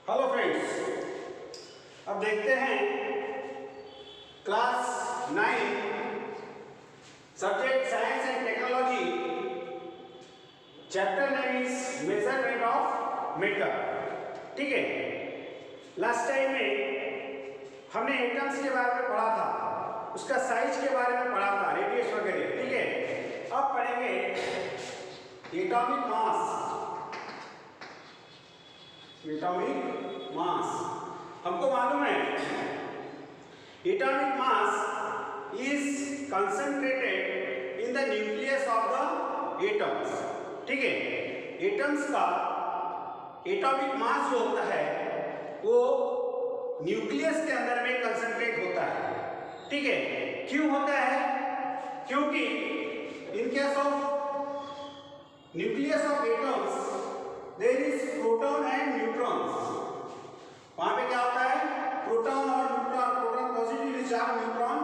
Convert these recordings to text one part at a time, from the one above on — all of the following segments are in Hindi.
हेलो फ्रेंड्स, अब देखते हैं class 9 subject science and technology, chapter name is measurement of matter. ठीक है, लास्ट टाइम में हमने एटम्स के बारे में पढ़ा था, उसका साइज के बारे में पढ़ा था, रेडियस वगैरह। ठीक है, अब पढ़ेंगे एटॉमिक मास। एटॉमिक मास हमको मालूम है, atomic mass is concentrated in the nucleus of the atoms. ठीक है, एटम्स का एटॉमिक मास जो होता है वो न्यूक्लियस के अंदर में कंसंट्रेट होता है। ठीक है, क्यों होता है? क्योंकि in case of nucleus of atoms there is proton and neutrons. वहां पे क्या होता है? प्रोटॉन और neutron, proton positively charge, neutron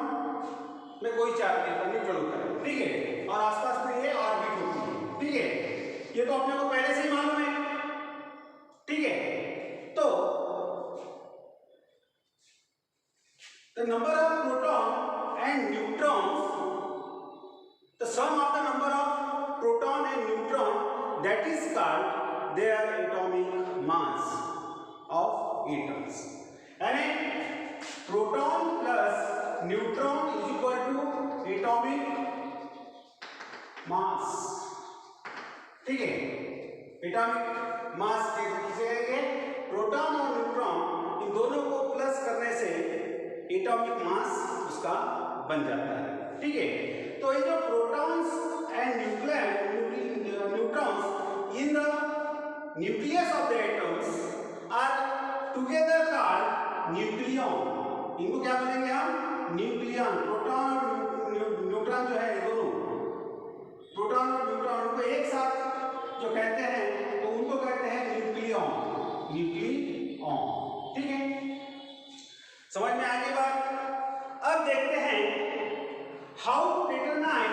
में कोई चार्ज नहीं होता, न्यूट्रल होता है। ठीक है, और आसपास में ये ऑर्बिट होती है। ठीक है, ये तो अपने को पहले से ही मालूम है। ठीक है, तो the number of proton and neutrons, the sum of the number of proton and neutron, that is called their atomic mass of atoms. यानी proton plus neutron is equal to atomic mass. ठीक है, एटॉमिक मास किसे कहेंगे? प्रोटॉन और न्यूट्रॉन, इन दोनों को प्लस करने से एटॉमिक मास उसका बन जाता है। ठीक है, तो ये जो protons and neutrons in the nucleus of the atoms are together called nucleon। इनको क्या बोलेंगे हम? न्यूक्लियन। प्रोटॉन और न्यूट्रॉन जो है, ये दोनों प्रोटॉन और न्यूट्रॉन को एक साथ जो कहते हैं तो उनको कहते हैं न्यूक्लियन। न्यूक्लियन। ठीक है, समझ में आ गई बात? अब देखते हैं how to determine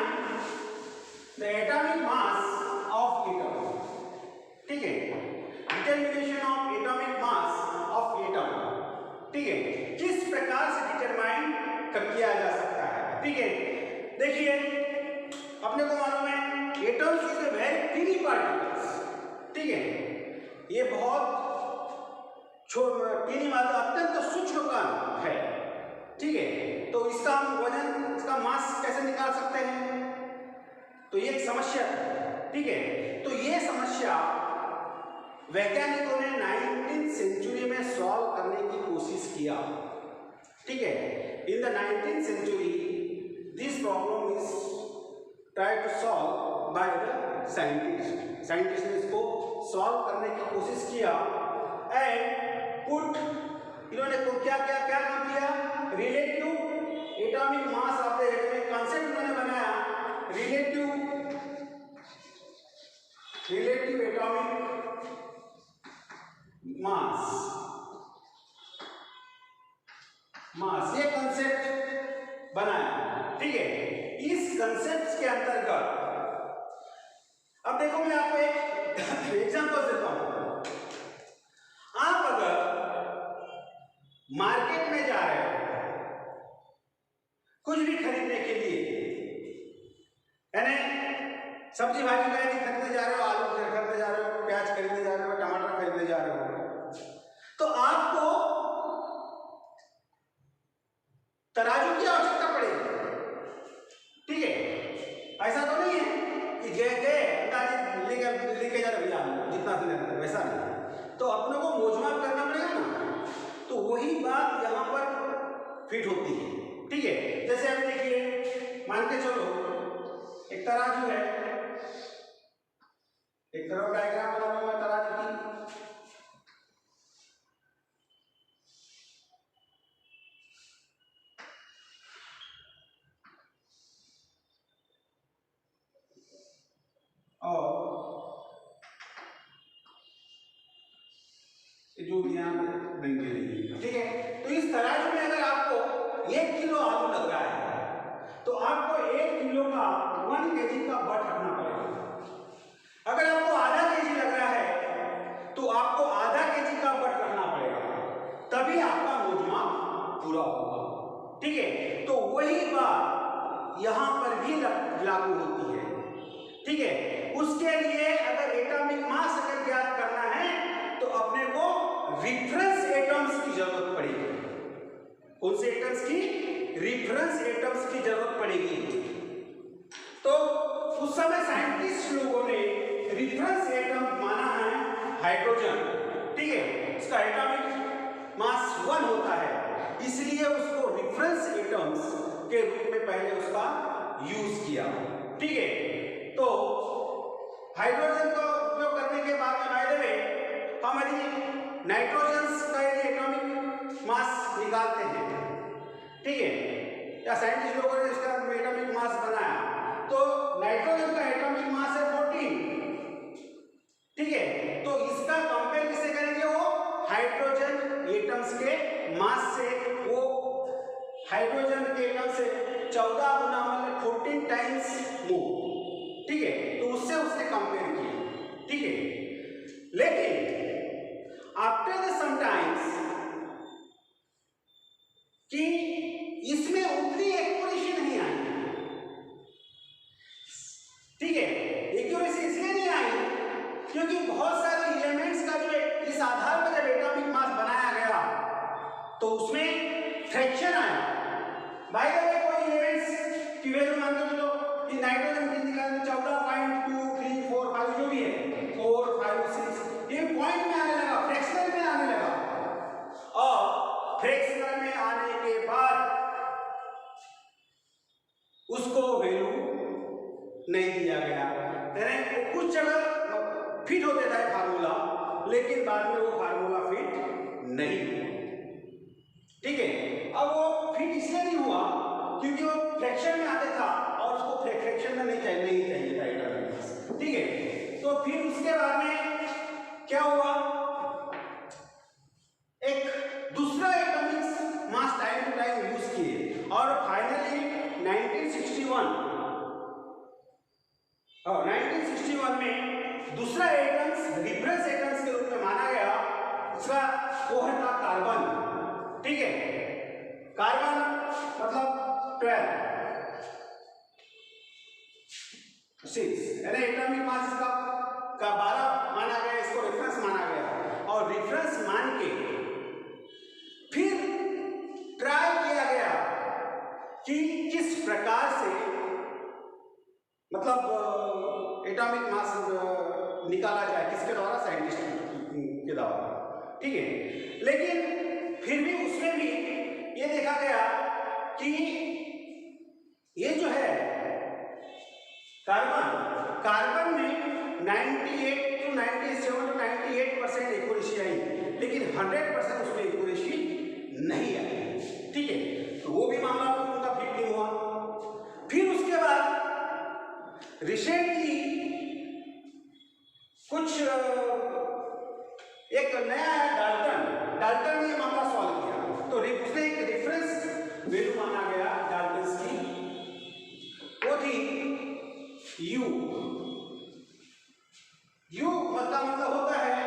the atomic mass of atom. ठीक है, determination of atomic mass of atom. ठीक है, किस प्रकार से डिटरमाइन किया जा सकता है? ठीक है, देखिए अपने को मालूम है atoms is a very टिनी particles. ठीक है, ये बहुत टिनी मात्रा, अत्यंत सूक्ष्म कण है। ठीक है, तो इसका हम वजन, इसका मास कैसे निकाल सकते हैं? तो ये एक समस्या है। ठीक है, तो ये समस्या वैज्ञानिकों ने 19th सेंचुरी में सॉल्व करने की कोशिश किया। ठीक है, in the 19th century this problem is try to solve by the scientist. Scientist ने इसको सॉल्व करने की कोशिश किया एंड पुट, इन्होंने क्या क्या क्या काम किया? Relative atomic mass of the atom concept इन्होंने बनाया, रिलेटिव एटॉमिक मास ये कंसेप्ट बनाया। ठीक है, इस कंसेप्ट के अंतर्गत अब देखो मैं आपको एक एग्जांपल देता हूं। आप अगर मार्केट में जा रहे हो कुछ भी खरीदने के लिए, यानी सब्जी भाजी खरीदने जा रहे हो, आलू खरीदने जा रहे हो, प्याज खरीदने जा रहे हो, टमाटर खरीदने जा रहे हो, तो आपको तराजू की आवश्यकता पड़ेगी। ठीक है, ऐसा तो नहीं है कि गए अंदाजे लेके जा रहे भैया जितना से लेना, वैसा नहीं। तो अपने को मोजमाप करना पड़ेगा ना, तो वही बात यहाँ पर फिट होती है। ठीक है, जैसे आप देखिए, मान के चलो एक तराजू है, एक तरफ डायग्राम बना हुआ है तराजू की। और जो भी यहाँ बन के नहीं। ठीक है, तो इस तराजू में अगर आपको 1 किलो आलू लग रहा है तो आपको 1 किलो का 1 kg का बट रखना पड़ेगा। अगर आपको आधा केजी लग रहा है तो आपको आधा केजी का बट रखना पड़ेगा। उसके लिए अगर एटॉमिक मास अगर ज्ञात करना है तो अपने को रिफरेंस एटम्स की जरूरत पड़ेगी। कौन से एटम्स की? रिफरेंस एटम्स की जरूरत पड़ेगी। तो उस समय साइंटिस्ट लोगों ने रिफरेंस एटम माना है हाइड्रोजन, ठीक है, इसका एटॉमिक मास 1 होता है, इसलिए उसको रिफरेंस एटम्स के रूप में पहले उसका यूज किया, ठीक है। तो हाइड्रोजन का उपयोग करने के बाद में बाय द वे हमारी नाइट्रोजन का एटॉमिक मास निकालते हैं, ठीक है, या साइंटिस्ट लोगों ने इसका एटॉमिक मास बनाया। तो नाइट्रोजन का एटॉमिक मास है 14, ठीक है। तो इसका कंपेयर किससे करेंगे? वो हाइड्रोजन एटम्स के मास से, वो हाइड्रोजन के एटम से 14 गुना मतलब 14 टाइम्स मोर, ठीक है। तो उससे उसने कंपेयर किया, ठीक है। लेकिन आफ्टर द समटाइम्स कि इसमें उतनी एक्यूरेसी नहीं आई, ठीक है। एक्यूरेसी इसलिए नहीं आई क्योंकि बहुत सारे एलिमेंट्स का जो इस आधार पर जब एटॉमिक मास बनाया गया तो उसमें फ्रैक्शन आया। बाय द वे कोई एलिमेंट्स की वैल्यू मान के चलो कि नाइट्रोजन की निकालने 14.2 3 4 5 जो भी है 4 5 6 ये पॉइंट में आने लगा, फ्रैक्शनल में आने लगा, और फ्रैक्शनल में आने के बाद उसको वैल्यू नहीं दिया गया। यानी कुछ जगह फिट हो देता है फार्मूला, लेकिन बाद में वो फार्मूला फिट नहीं हुआ, ठीक है। अब वो फिट इसलिए नहीं हुआ क्योंकि वो फ्रैक्शन में आते था और उसको फ्रैक्शन में नहीं चाहिए था एटॉमिक मास, ठीक है। तो फिर उसके बाद में क्या हुआ, एक दूसरा atomic mass time to time use किए और फाइनली 1961 में दूसरा एटम्स रिफरेंस एटम्स के रूप में माना गया। उसका वो है था कार्बन, ठीक है। कार्बन मतलब 12 6 यानी एटॉमिक मास का 12 माना गया, इसको रेफरेंस माना गया और रेफरेंस मान के फिर ट्राई किया गया कि किस प्रकार से मतलब एटॉमिक मास निकाला जाए, किसके द्वारा? साइंटिस्ट के द्वारा, ठीक है। लेकिन फिर भी उसमें भी ये देखा गया कि ये जो है कार्बन में 98 to 97 to 98% एक्यूरेसी आई, लेकिन 100% उसमें एक्यूरेसी नहीं आई, ठीक है। तो वो भी मामला उनका फिट नहीं हुआ। फिर उसके बाद रिसेंटली कुछ एक नया डाल्टन ने मामला सॉल्व किया, तो उसने एक रेफरेंस वैल्यू माना गया डाल्टन की, वो थी U मतलब होता है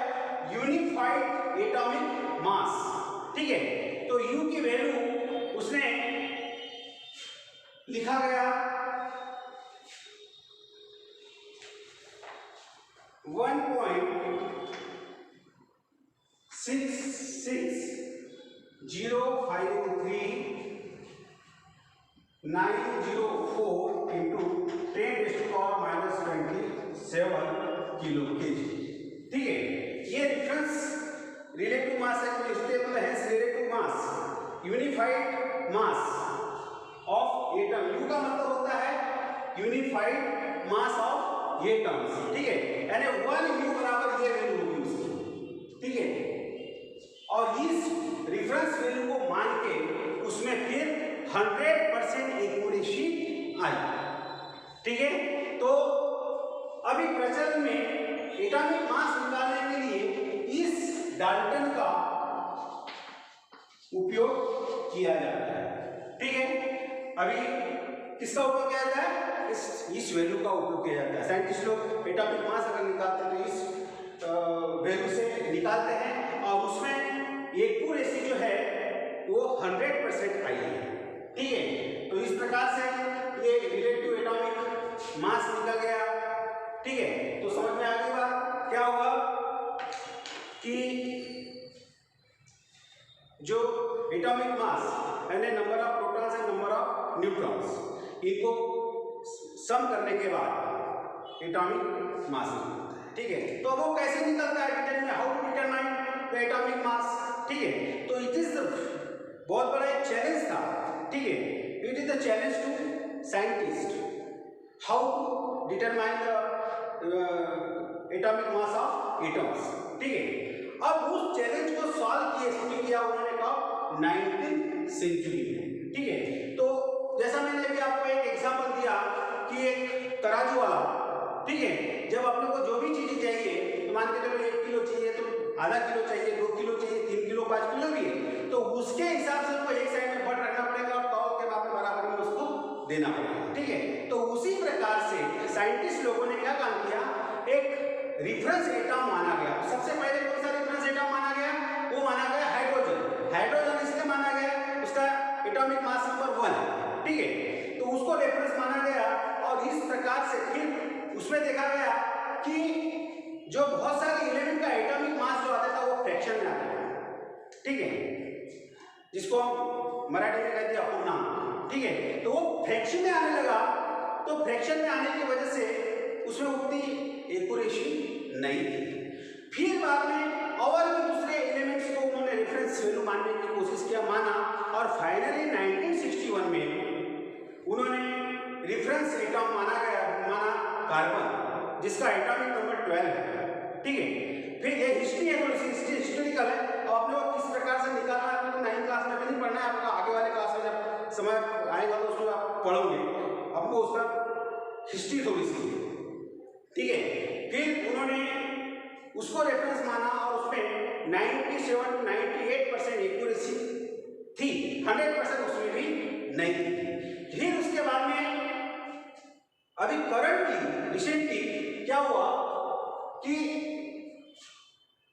यूनिफाइड एटॉमिक मास, ठीक है। तो U की वैल्यू उसने लिखा गया 1.66053,904 into 10⁻⁻27 किलो केजी, ठीक है। ये डिफरेंस रिलेटिव मास है, कोई स्टेबल है relative mass unified mass of atom. You का मतलब होता है यूनिफाइड मास ऑफ एटम्स, ठीक है। यानी 1 U बराबर ये वैल्यू होगी उसकी, ठीक है। और इस रेफरेंस वैल्यू को मान के उसमें फिर 100% एक्यूरेसी आई, ठीक है। तो अभी प्रचलन में एटॉमिक मास निकालने के लिए इस डाल्टन का उपयोग किया जाता है, ठीक है। अभी किसका उपयोग किया जाता है? इस वैल्यू का उपयोग किया जाता है। साइंटिस्ट लोग एटॉमिक मास अगर निकालते हैं तो इस वैल्यू से निकालते हैं और उसमें एक्यूरेसी जो है वो 100% आई है, ठीक है। तो इस प्रकार से ये रिलेटिव एटॉमिक मास निकल गया, ठीक है, तो समझ में आ गई बात। क्या होगा कि जो एटॉमिक मास यानी number of protons and number of neutrons, इनको सम करने के बाद एटॉमिक मास निकलता है। ठीक है, तो अब वो कैसे निकलता है, determine how to determine the atomic mass. ठीक है, तो इट इज बहुत बड़ा एक चैलेंज था। ठीक है, it is the challenge to scientist how to determine the atomic mass of atoms. ठीक है, अब उस चैलेंज को सॉल्व किया उन्होंने कब, 19th सेंचुरी में। ठीक है, तो जैसा मैंने अभी आपको एक एग्जांपल दिया कि एक तराजू वाला, ठीक है, जब अपने को जो भी चीजें चाहिए, तो मान के चलो 1 किलो चाहिए तो आधा किलो चाहिए, 2 किलो चाहिए, 3 किलो 5 किलो भी है, तो उसके हिसाब से उसको एक साइड में बट रखना पड़ेगा और तौल के बाद में बराबर में उसको देना पड़ेगा। ठीक है, तो उसी प्रकार से साइंटिस्ट लोगों ने क्या काम किया, एक रिफरेंस एटम माना गया। सबसे पहले कौन सा रिफरेंस एटम माना गया, वो माना गया हाइड्रोजन। हाइड्रोजन इसलिए माना गया, उसका एटॉमिक मास नंबर 1 है। ठीक है, तो उसको रेफरेंस माना गया और इस प्रकार से फिर उसमें देखा गया कि जो बहुत सारे एलिमेंट का एटॉमिक मास जो आता था वो फ्रैक्शन में आता था। ठीक है, जिसको हम मराठी में कहते हैं अपूर्णांक। ठीक है, तो वो फ्रैक्शन में आने लगा, तो फ्रैक्शन में आने की वजह से उसमें उतनी एक्यूरेसी नहीं थी। फिर बाद में और भी दूसरे एलिमेंट्स को उन्होंने रेफरेंस वैल्यू मानने की कोशिश किया, माना, और फाइनली 1961 में उन्होंने रेफरेंस एटम माना कार्बन, जिसका एटॉमिक नंबर 12 है। ठीक है, फिर ये हिस्ट्री है, थोड़ी सी हिस्टोरिकल है। अब आपने वो किस प्रकार से निकालना है आपको 9th क्लास में भी नहीं पढ़ना है, आपका आगे वाले क्लास में जब समय आएगा तो उसमें आप पढ़ोगे, आपको उसका हिस्ट्री थोड़ी सी। ठीक है, फिर उन्होंने उसको रेफरेंस माना और उसमें 97 to 98% एक्यूरेसी थी, 100% उसमें भी नहीं थी। फिर उसके बाद में अभी करंटली रिसेंटली क्या हुआ कि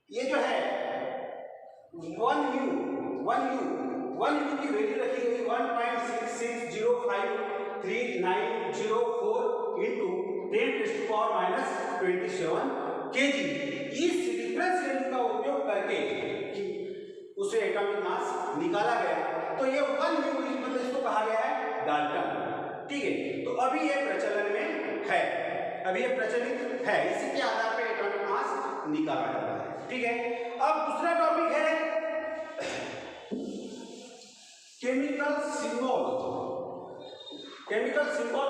ये जो है 1 U की वैल्यू रखी गई 1.66053904 into 10⁻⁻27 kg। इस रिफरेंस वैल्यू का उपयोग करके उसे एटॉमिक मास निकाला गया। तो ये 1 U मतलब इसको कहा गया है डाल्टन। ठीक है, तो अभी ये प्रचलन में है, अभी ये प्रचलित है, इसी के आधार पर एटॉमिक मास निकाला जाता है। ठीक है, अब दूसरा टॉपिक है chemical symbol of elements. Chemical symbol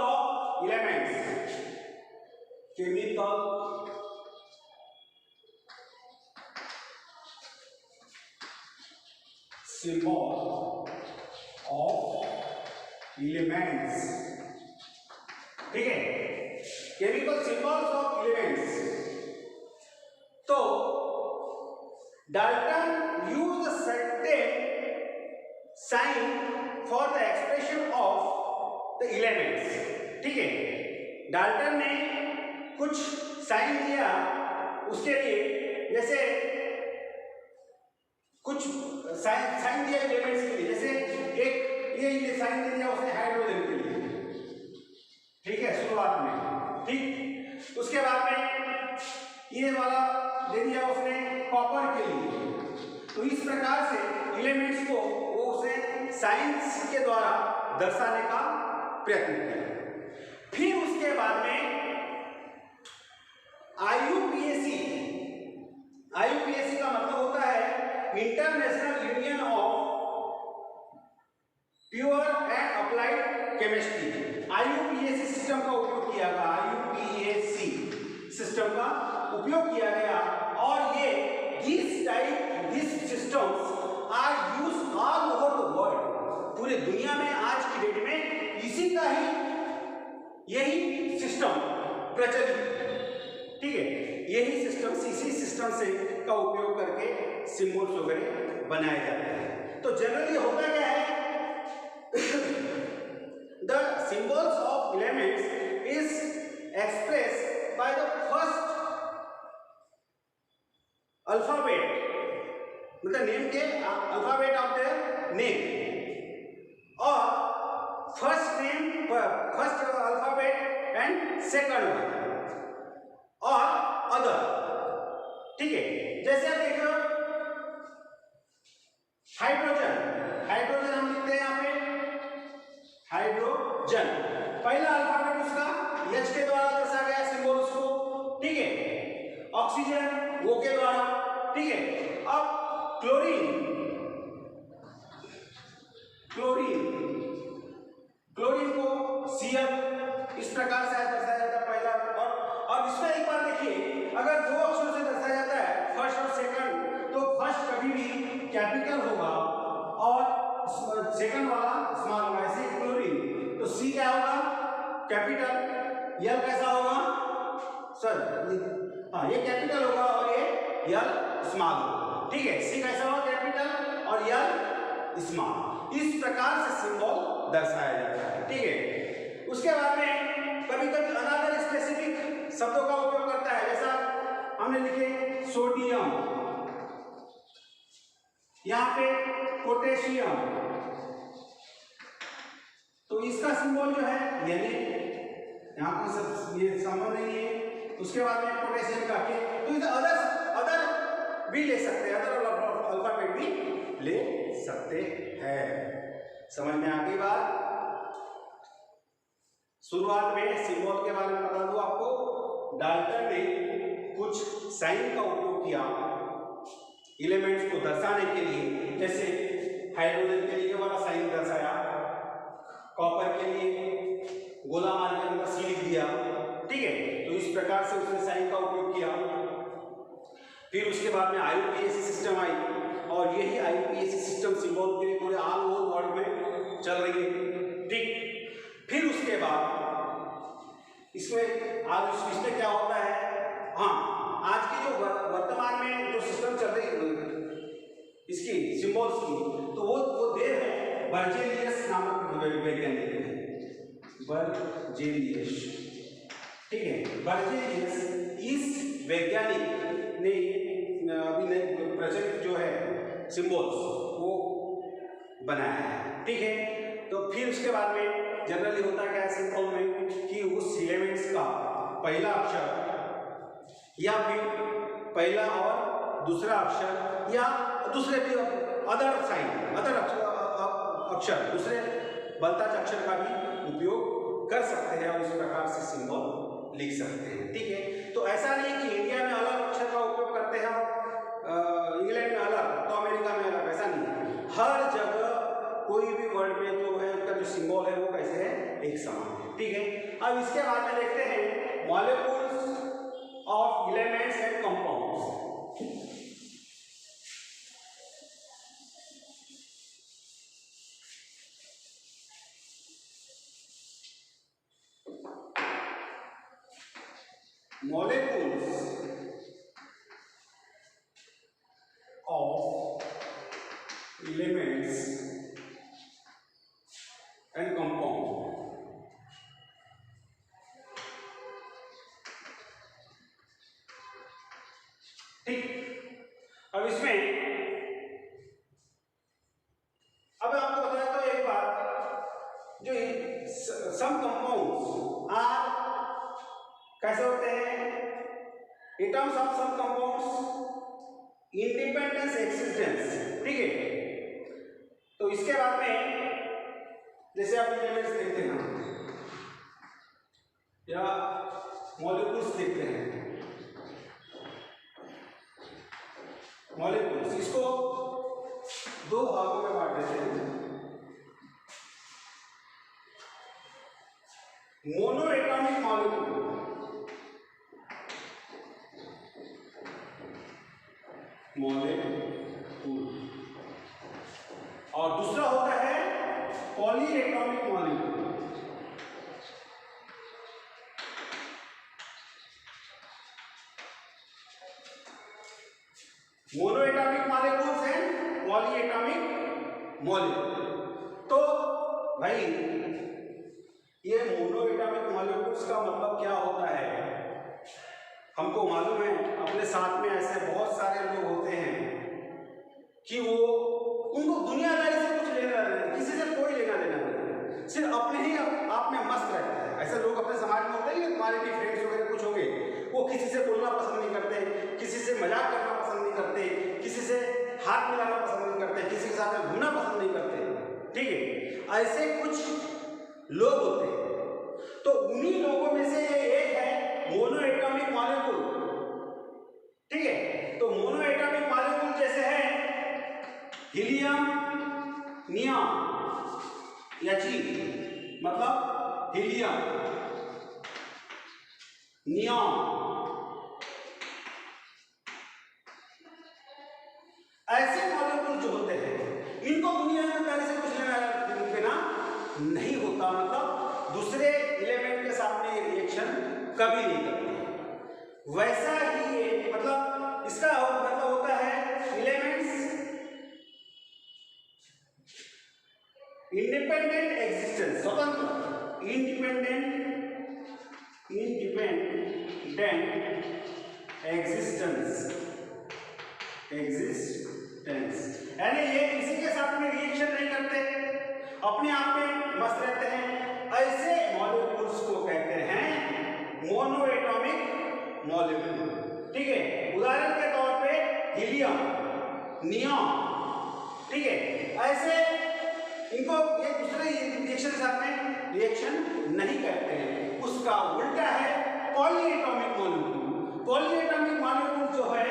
of elements. ठीक है, केमिकल सिंबल्स ऑफ एलिमेंट्स। तो Dalton used certain sign for the expression of the elements. ठीक है, डाल्टन ने कुछ साइन दिया उसके लिए, जैसे कुछ साइन दिया एलिमेंट्स के लिए, जैसे एक ये साइन दे दिया उसने हाइड्रोजन के लिए। ठीक है, शुरुआत में। ठीक, उसके बाद में ये वाला दे दिया उसने कॉपर के लिए। तो इस प्रकार से एलिमेंट्स को वो उसे साइंस के द्वारा दर्शाने का प्रयत्न किया। फिर उसके बाद में IUPAC का मतलब होता है international union of pure and applied chemistry. IUPAC system का उपयोग किया गया, IUPAC सिस्टम का उपयोग किया गया, और ये this systems are use all over the world. पूरे दुनिया में आज की डेट में इसी का ही यही सिस्टम प्रचलित। ठीक है, यही सिस्टम, इसी सिस्टम से का उपयोग करके सिंबल्स वगैरह बनाए जाते हैं। तो जनरली होता क्या है, the symbols of elements is expressed by the first alphabet, मतलब नेम के अल्फाबेट ऑफ द नेम, और first alphabet and second one. Other, ठीक है। जैसे आप देखो हाइड्रोजन, हाइड्रोजन हम लिखते हैं यहाँ पे हाइड्रोजन, पहला अल्फाबेट उसका H के द्वारा दर्शाया गया सिंबल उसको, ठीक है। ऑक्सीजन O के द्वारा, ठीक है। अब क्लोरीन, क्लोरीन, क्लोरीन को Cl इस प्रकार से दर्शाया जाता है पहला। और अब इसमें एक बार देखिए, अगर दो अक्षरों से दर्शाया जाता है फर्स्ट और सेकंड, तो फर्स्ट कभी भी कैपिटल होगा और सेकंड वाला स्मॉल होगा। ऐसे क्लोरीन तो C क्या होगा कैपिटल, L कैसा होगा सर, हाँ ये कैपिटल होगा और ये L स्मॉल होगा, ठीक है। C कैसा होगा कैपिटल और L स्मॉल, इस प्रकार से सिंबल दर्शाया जाता है, ठीक है। उसके बाद में कभी कभी अनदर स्पेसिफिक शब्दों का उपयोग करता है, जैसा हमने लिखे सोडियम, यहाँ पे पोटेशियम, तो इसका सिंबल जो है यानी यहाँ पर सब ये संबंध नहीं है। उसके बाद में पोटेशियम का के, तो इधर अदर अदर भी ले सकते हैं, अदर अल्फाबेट भी ले सकते हैं। समझ में आ गई बात। शुरुआत में सिंबल के बारे में बता दूं आपको, डाल्टन ने कुछ साइन का उपयोग किया एलिमेंट्स को दर्शाने के लिए, जैसे हाइड्रोजन के लिए ये वाला साइन दर्शाया, कॉपर के लिए गोला मार के अंदर C लिख दिया, ठीक है। तो इस प्रकार से उसने साइन का उपयोग किया। फिर उसके बाद में IUPAC सिस्टम आई और यही IUPAC सिस्टम सिंबल के लिए पूरे ऑल ओवर वर्ल्ड में चल रही है, ठीक। फिर उसके बाद इसमें आज इसमें क्या होता है, हाँ आज की जो वर्तमान में जो सिस्टम चल रही है इसकी सिंबल्स की, तो वो देर है बर्जेलियस नामक वैज्ञानिक है, बर्जेलियस, ठीक है। बर्जेलियस इस वैज्ञानिक ने अभी प्रचलित जो है सिंबल्स वो बनाया है, ठीक है। तो फिर उसके बाद में जनरली होता क्या है सिंबल में कि उस एलिमेंट्स का पहला अक्षर या फिर पहला और दूसरा अक्षर या दूसरे भी अदर साइन, अदर अक्षर दूसरे बलताज अक्षर का भी उपयोग कर सकते हैं और इस प्रकार से सिंबल लिख सकते हैं, ठीक है। तो ऐसा नहीं कि इंडिया में अलग अक्षर का उपयोग करते हैं, इंग्लैंड में अलग तो अमेरिका में अलग, ऐसा नहीं है। हर जगह कोई भी वर्ड में जो है उसका जो सिंबल है वो कैसे है एक समान है, ठीक है। अब इसके बाद में देखते हैं molecules of elements and compounds. molecules of elements and compound, ठीक। अब इसमें अब आपको बताया तो एक बात, जो सम कंपाउंड्स आर कैसे होते हैं, atoms of some compounds independence existence, ठीक है। तो इसके बाद में जैसे आप एलिमेंट्स देखते हैं या मॉलिक्यूल्स देखते हैं, मॉलिक्यूल्स इसको दो भागों में बांट देते हैं, मोनो एटॉमिक मॉलिक्यूल और दूसरा होता है poly atomic molecule. Mono atomic molecules and poly atomic molecule. तो भाई ये मोनो एटॉमिक मॉलिक्यूल्स का मतलब क्या होता है, हमको मालूम है अपने साथ में ऐसे बहुत सारे लोग होते हैं कि वो उनको दुनियादारी से कुछ लेना नहीं, किसी से कोई लेना देना नहीं, सिर्फ अपने ही आप में मस्त रहता है। ऐसे लोग अपने समाज में होते हैं, तुम्हारे भी फ्रेंड्स वगैरह कुछ होंगे, वो किसी से बोलना पसंद नहीं करते, किसी से मजाक करना पसंद नहीं करते, किसी से हाथ मिलाना पसंद नहीं करते, किसी के साथ में घूमना पसंद नहीं करते। ठीक है, ऐसे कुछ लोग होते हैं। तो उन्हीं लोगों में से ये एक है मोनो एटॉमिक मॉलिक्यूल। ठीक है, तो मोनो एटॉमिक मॉलिक्यूल जैसे है हीलियम, नियॉन, He मतलब हीलियम, नियॉन, ऐसे मॉलिक्यूल जो होते हैं इनको दुनिया में पहले से कुछ लेना नहीं होता, मतलब दूसरे एलिमेंट के साथ में रिएक्शन कभी नहीं करते। वैसा ही ये मतलब इसका मतलब होता है एलिमेंट्स इंडिपेंडेंट एग्जिस्टेंस, स्वतंत्र, इंडिपेंडेंट एग्जिस्टेंस, यानी ये किसी के साथ में रिएक्शन नहीं करते, अपने आप में मस्त रहते हैं। ऐसे मॉलिक्यूल्स को कहते हैं मोनो एटॉमिक मॉलिक्यूल। ठीक है, उदाहरण के तौर पे हीलियम, नियॉन। ठीक है, ऐसे इनको ये दूसरे रिएक्शन के साथ में रिएक्शन नहीं करते हैं। उसका उल्टा है पॉलीएटॉमिक मॉलिक्यूल। पॉलीएटॉमिक मॉलिक्यूल जो है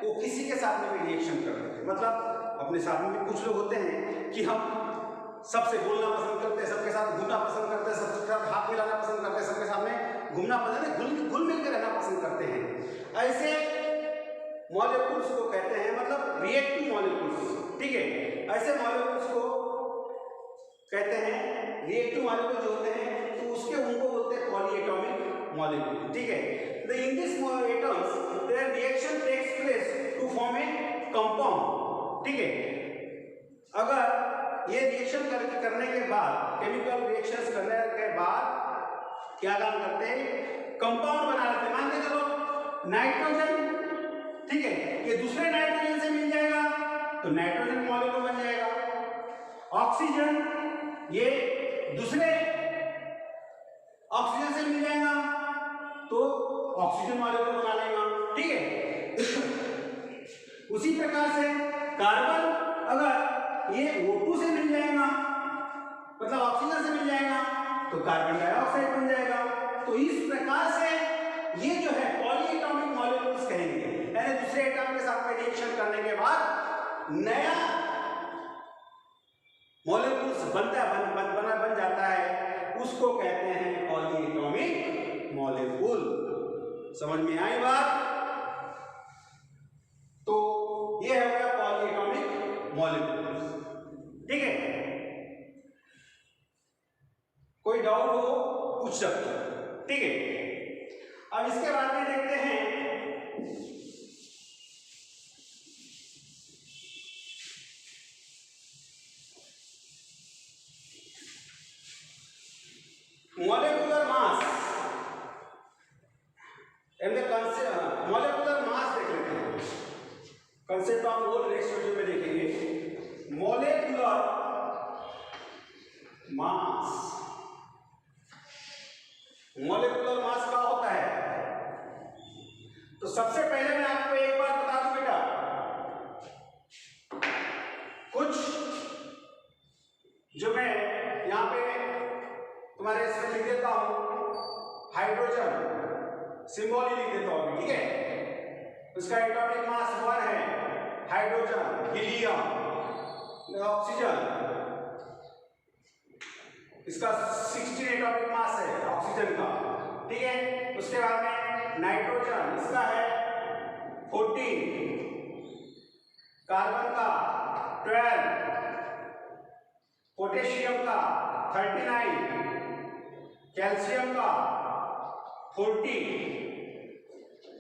वो किसी के साथ में भी रिएक्शन कर देते हैं। मतलब अपने साथ में कुछ लोग होते हैं कि हम सबसे बोलना पसंद करते हैं, सबके साथ घूमना पसंद करते हैं, सबके साथ हाथ मिलाना पसंद करते हैं, सबके सामने घूमना पसंद है, घुल मिल कर रहना पसंद करते हैं। ऐसे मॉलिक्यूल्स को कहते हैं मतलब रिएक्टिव मॉलिक्यूल्स। ठीक है, ऐसे मॉलिक्यूल्स को कहते हैं रिएक्टिव मॉलिक्यूल जो होते हैं, तो उसके उनको बोलते हैं पॉलीएटॉमिक मॉलिक्यूल। ठीक है, the in this atoms their reaction takes place to form a compound. ठीक है, अगर ये रिएक्शन करने के बाद, केमिकल रिएक्शंस करने के बाद क्या काम करते हैं, कंपाउंड बना लेते हैं। मान के चलो नाइट्रोजन, ठीक है, ये दूसरे नाइट्रोजन से मिल जाएगा तो नाइट्रोजन मॉलिक्यूल बन जाएगा। ऑक्सीजन ये दूसरे ऑक्सीजन से मिल जाएगा तो ऑक्सीजन मॉलिक्यूल बना लेगा। ठीक है, उसी प्रकार से कार्बन अगर ये O2 से मिल जाएगा, मतलब ऑक्सीजन से मिल जाएगा तो कार्बन डाइऑक्साइड बन जाएगा। तो इस प्रकार से ये जो है पॉलीएटॉमिक मॉलिक्यूल्स कहेंगे, यानी दूसरे एटम के साथ में रिएक्शन करने के बाद नया मॉलिक्यूल्स बन जाता है, उसको कहते हैं पॉलीएटॉमिक मॉलिक्यूल। समझ में आई बात? तो ये हो गया पॉलीएटॉमिक मॉलिक्यूल। ठीक है, कोई डाउट हो पूछ सकते हो। ठीक है, अब इसके बाद में देखते हैं molecular mass and the concept molecular mass देख लेते हैं। Concept of mole next video में देखेंगे। मोलेकुलर मास, मोलेकुलर मास क्या होता है? तो सबसे पहले मैं आपको एक बात बता दूं बेटा, कुछ जो मैं यहां पे तुम्हारे इसमें लिख देता हूं, हाइड्रोजन सिंबल ही लिख देता हूं। ठीक है, उसका एटॉमिक मास 1 है, हाइड्रोजन, हीलियम, ऑक्सीजन, इसका 16 एटॉमिक मास है ऑक्सीजन का। ठीक है, उसके बाद में नाइट्रोजन, इसका है 14, कार्बन का 12, पोटेशियम का 39, कैल्शियम का 40,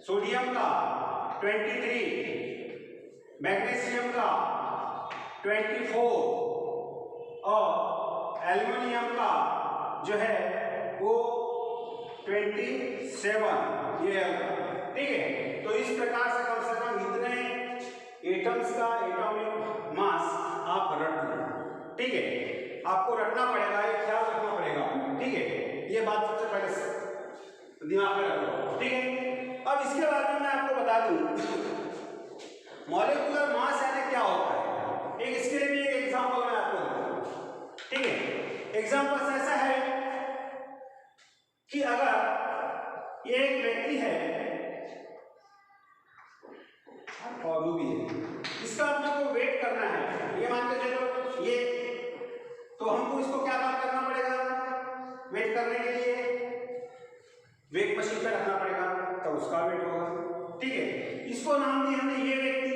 सोडियम का 23, मैग्नीशियम का 24 और एल्युमिनियम का जो है वो 27 ये है। ठीक है, तो इस प्रकार से कम इतने एटम्स का एटॉमिक मास आप रट लो। ठीक है, आपको रटना पड़ेगा, ये ख्याल रखना पड़ेगा। ठीक है, ये बात सबसे पहले दिमाग में रखो। ठीक है, अब इसके बारे में मैं आपको बता दूं मॉलिक्यूलर मास यानी क्या होता है। एक इसके लिए भी एक एग्जांपल मैं आपको देता हूं, ठीक है। एग्जांपल ऐसा है कि अगर ये एक व्यक्ति है और वो भी है, इसका अपने को वेट करना है, ये मान के चलो ये, तो हमको इसको क्या काम करना पड़ेगा, वेट करने के लिए वेट मशीन पे रखना पड़ेगा, तो उसका वेट होगा, ठीक है। इसको नाम दिया हमने ये व्यक्ति।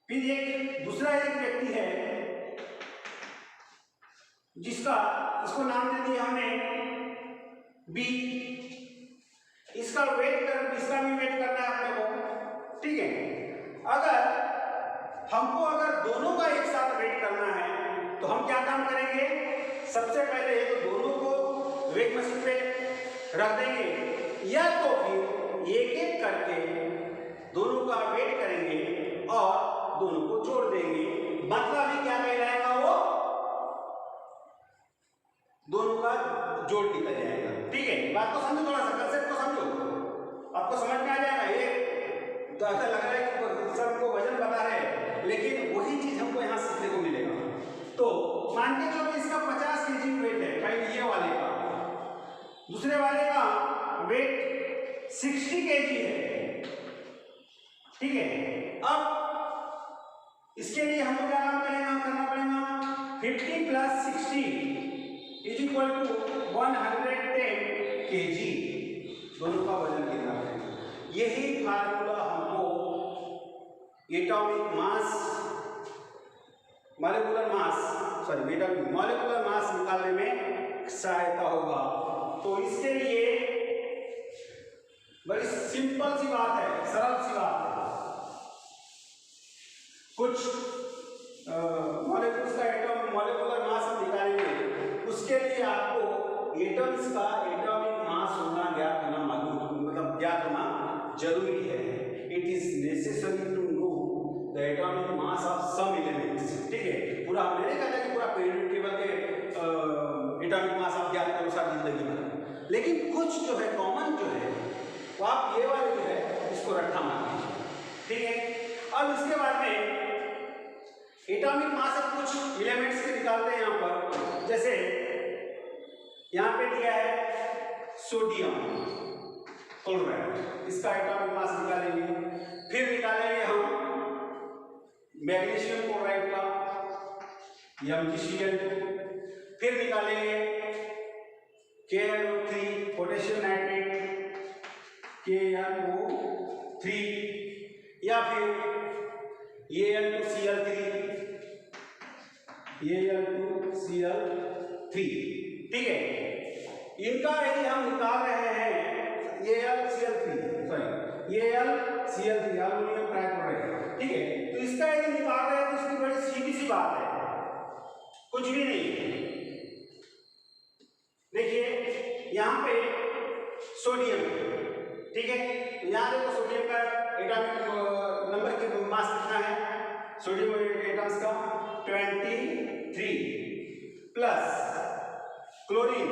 फिर एक दूसरा एक व्यक्ति है जिसका, इसको नाम दे दिया हमने बी। इसका भी वेट करना है अपने को, ठीक है। अगर दोनों का एक साथ वेट करना है तो हम क्या काम करेंगे, सबसे पहले तो दोनों को वेट मशीन पे रख देंगे, या तो फिर एक एक करके दोनों का वेट करेंगे और दोनों को जोड़ देंगे। मतलब ही क्या कहलाएगा, वो दोनों का जोड़ निकल जाएगा, ठीक है। बात को समझो, थोड़ा सा कंसेप्ट को समझो, आपको समझ में आ जाएगा। ये तो ऐसा लग रहा है कि सर हमको वजन पता है, लेकिन वही चीज हमको यहाँ सीखने को मिलेगा। तो मान के चलो इसका 50 kg वेट है, पहले ये वाले का, दूसरे वाले का वेट 60 kg है, ठीक है। अब इसके लिए हमको क्या काम करना पड़ेगा, 50 + 60 = 110 kg, दोनों का वजन कितना है। यही फार्मूला हमको एटॉमिक मास, मॉलिक्यूलर मास निकालने में सहायता होगा। तो इसके लिए बड़ी सिंपल सी बात है, सरल सी बात है। कुछ मॉलिक्यूल्स का मॉलिक्यूलर मास हम निकालेंगे, उसके लिए आपको एटम्स का एटॉमिक मास होना ज्ञात होना मतलब ज्ञात होना जरूरी है। It is necessary to know the atomic mass of some elements, ठीक है। पूरा हमने नहीं कहता कि पूरा पीरियोडिक टेबल के एटॉमिक मास आप ज्ञात करो सारी जिंदगी में, लेकिन कुछ जो है कॉमन जो है वो आप ये वाले जो है इसको रट्टा मानिए, ठीक है। अब इसके बाद में एटॉमिक मास of कुछ एलिमेंट्स के निकालते हैं यहाँ पर। जैसे यहाँ पे दिया है सोडियम क्लोराइड, इसका एटॉमिक मास निकालेंगे। फिर निकालेंगे हम मैग्नीशियम क्लोराइड का MgCl2, फिर निकालेंगे KNO3 पोटेशियम नाइट्रेट KNO3, या फिर Al2Cl3, ठीक है। इनका यदि हम निकाल रहे हैं Al2Cl3 एल्युमिनियम ट्राइक्लोराइड, ठीक है। तो इसका यदि निकाल रहे हैं तो इसकी बड़ी सीधी सी बात है, कुछ भी नहीं है। देखिए यहाँ पे सोडियम, ठीक है। यहाँ देखो सोडियम का एटॉमिक नंबर की मास कितना है, सोडियम एटम्स का 23 प्लस क्लोरीन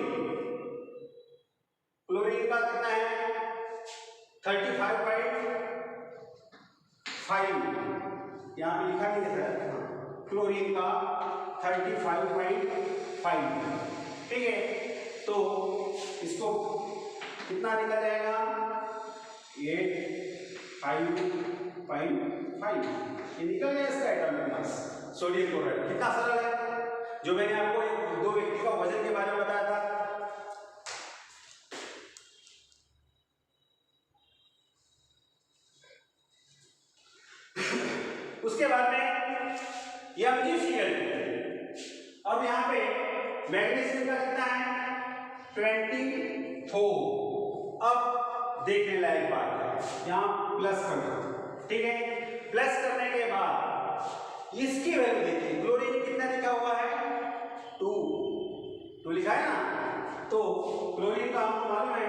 का कितना है 35.5, यहाँ पे लिखा नहीं है, क्लोरीन का 35.5, ठीक है। तो इसको कितना निकल जाएगा 8.5, ये निकल गया इसका एटॉमिक मास सोडियम क्लोराइड। कितना सरल है, जो मैंने आपको दो व्यक्ति का वजन के बारे में बताया था। उसके बाद में MgCl, अब यहाँ पे मैग्नीशियम का कितना है 24। अब देखने लायक बात है, यहाँ प्लस कर दो, ठीक है। प्लस करने के बाद इसकी वैल्यू देखिए, क्लोरीन कितना लिखा हुआ है 2 लिखा है ना, तो क्लोरीन का हमको मालूम है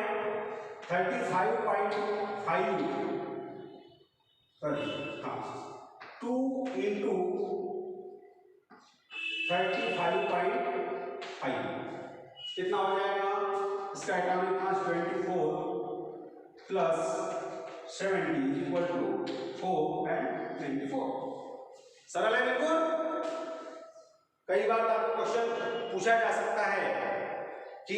35.5, सॉरी हाँ 2 × 35.5 कितना हो जाएगा, इसका atomic mass 24 plus 70 equal to 4 and 94। सरल है बिल्कुल। कई बार आपको क्वेश्चन पूछा जा सकता है कि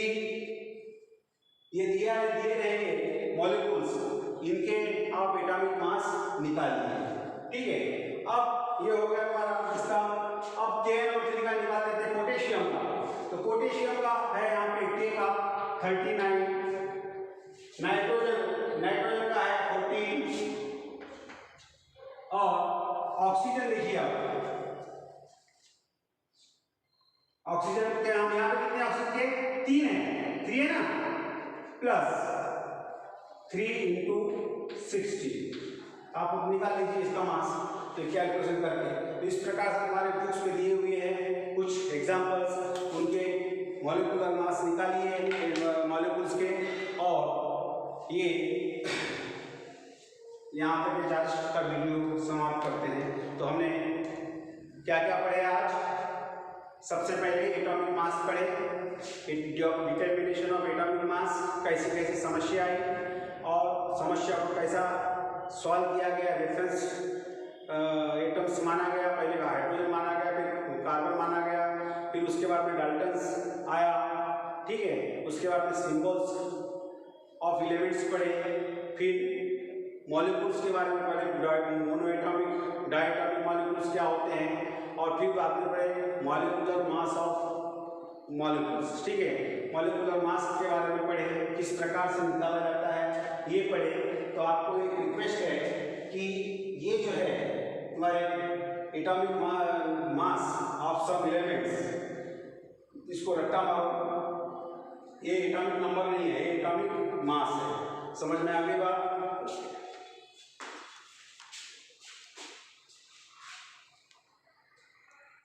ये दिए रहेंगे मॉलिक्यूल्स, इनके आप एटॉमिक मास निकालिए। ठीक है, अब ये हो गया हमारा इसका। अब KnO3 का निकाल देते हैं पोटेशियम का। तो पोटेशियम का है यहाँ पे K का 39, नाइट्रोजन का है 14 और ऑक्सीजन देखिए आप, ऑक्सीजन के हम यहाँ पे कितने ऑक्सीजन के 3 है, 3 है ना, प्लस 3 × 60 आप निकाल लीजिए इसका मास तो कैलकुलेशन करके। तो इस प्रकार से हमारे बुक्स में दिए हुए हैं कुछ एग्जांपल्स, उनके मॉलिक्यूलर मास निकालिए मॉलिक्यूल्स के। और ये यहाँ तक आज का वीडियो समाप्त करते हैं। तो हमने क्या क्या पढ़े आज? सबसे पहले एटॉमिक मास पढ़े, डिटर्मिनेशन ऑफ एटॉमिक मास, कैसे कैसे समस्या आई और समस्या को कैसा सॉल्व किया गया। रेफरेंस एटम्स माना गया, पहले हाइड्रोजन माना गया, फिर कार्बन माना गया, फिर उसके बाद में डाल्टन्स आया। ठीक है, उसके बाद में सिंबल्स ऑफ एलिमेंट्स पढ़े, फिर मॉलिक्यूल्स के बारे में पढ़े, मोनो एटॉमिक डायटॉमिक मॉलिक्यूल्स क्या होते हैं, और फिर बाद में पढ़े मॉलिक्यूलर मास ऑफ मॉलिक्यूल्स। ठीक है, मॉलिक्यूलर मास के बारे में पढ़े, किस प्रकार से निकाला जाता है ये पढ़े। तो आपको एक रिक्वेस्ट है कि ये जो है हमारे एटॉमिक मास ऑफ सब एलिमेंट्स, इसको रट्टा मारो, ये एटॉमिक नंबर नहीं है, ये एटॉमिक मास है। समझ में आ गई बात?